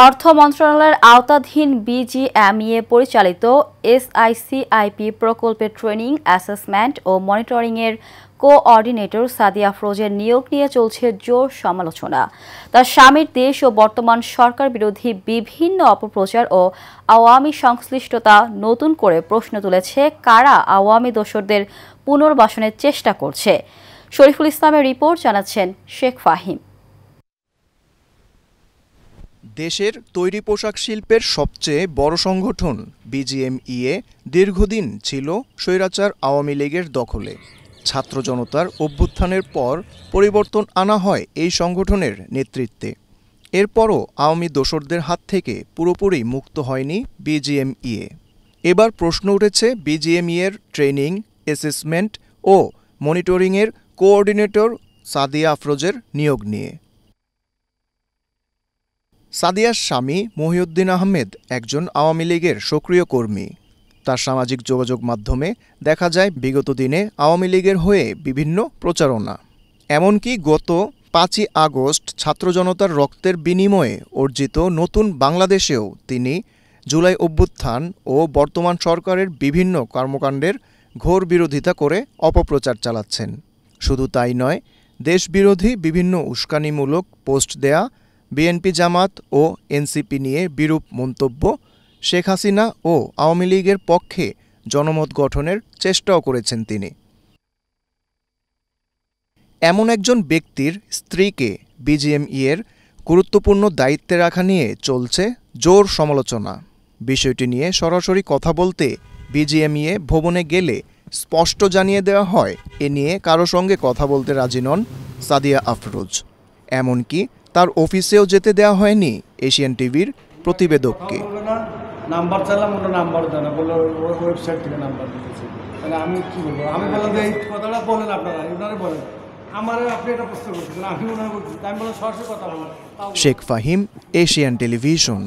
অর্থ মন্ত্রণালয়ের আওতাধীন বিজিএমইএ পরিচালিত এসআইসিআইপি প্রকল্পের ট্রেনিং, অ্যাসেসমেন্ট ও মনিটরিংয়ের কোঅর্ডিনেটর সাদিয়া আফরোজের নিয়োগ নিয়ে চলছে জোর সমালোচনা। তার স্বামীর দেশ ও বর্তমান সরকার বিরোধী বিভিন্ন অপপ্রচার ও আওয়ামী সংশ্লিষ্টতা নতুন করে প্রশ্ন তুলেছে কারা আওয়ামী দোসরদের পুনর্বাসনের চেষ্টা করছে। শরীফুল ইসলামের রিপোর্ট, জানাচ্ছেন শেখ ফাহিম। দেশের তৈরি পোশাক শিল্পের সবচেয়ে বড় সংগঠন বিজিএমইএ দীর্ঘদিন ছিল স্বৈরাচার আওয়ামী লীগের দখলে। ছাত্র জনতার অভ্যুত্থানের পর পরিবর্তন আনা হয় এই সংগঠনের নেতৃত্বে। এরপরও আওয়ামী দোসরদের হাত থেকে পুরোপুরি মুক্ত হয়নি বিজিএমইএ। এবার প্রশ্ন উঠেছে বিজিএমইএর ট্রেনিং, অ্যাসেসমেন্ট ও মনিটরিংয়ের কোঅর্ডিনেটর সাদিয়া আফরোজের নিয়োগ নিয়ে। সাদিয়ার স্বামী মহিউদ্দিন আহমেদ একজন আওয়ামী লীগের সক্রিয় কর্মী। তার সামাজিক যোগাযোগ মাধ্যমে দেখা যায় বিগত দিনে আওয়ামী লীগের হয়ে বিভিন্ন প্রচারণা। এমনকি গত ৫ই আগস্ট ছাত্র জনতার রক্তের বিনিময়ে অর্জিত নতুন বাংলাদেশেও তিনি জুলাই অভ্যুত্থান ও বর্তমান সরকারের বিভিন্ন কর্মকাণ্ডের ঘোর বিরোধিতা করে অপপ্রচার চালাচ্ছেন। শুধু তাই নয়, দেশবিরোধী বিভিন্ন উস্কানিমূলক পোস্ট দেয়া, বিএনপি, জামাত ও এনসিপি নিয়ে বিরূপ মন্তব্য, শেখ হাসিনা ও আওয়ামী লীগের পক্ষে জনমত গঠনের চেষ্টাও করেছেন তিনি। এমন একজন ব্যক্তির স্ত্রীকে বিজিএমইএর গুরুত্বপূর্ণ দায়িত্বে রাখা নিয়ে চলছে জোর সমালোচনা। বিষয়টি নিয়ে সরাসরি কথা বলতে বিজিএমইএ ভবনে গেলে স্পষ্ট জানিয়ে দেওয়া হয় এ নিয়ে কারো সঙ্গে কথা বলতে রাজি নন সাদিয়া আফরোজ। এমনকি তার অফিসেও যেতে দেওয়া হয়নি এশিয়ান টিভির প্রতিবেদককে। নাম্বার চাইলাম, ওটা নাম্বার দেয় না, বললো ওয়েবসাইট থেকে নাম্বার দিতেছি। তাহলে আমি কি বলবো? আমি বললাম যে এই কথাটা বলেন আপনারা, ওনারে বলেন, আমার আপনি এটা প্রশ্ন করছেন, আমি ওনারে বলছি, আমি বললাম সরাসরি কথা বলেন। Sheikh Fahim, Asian television.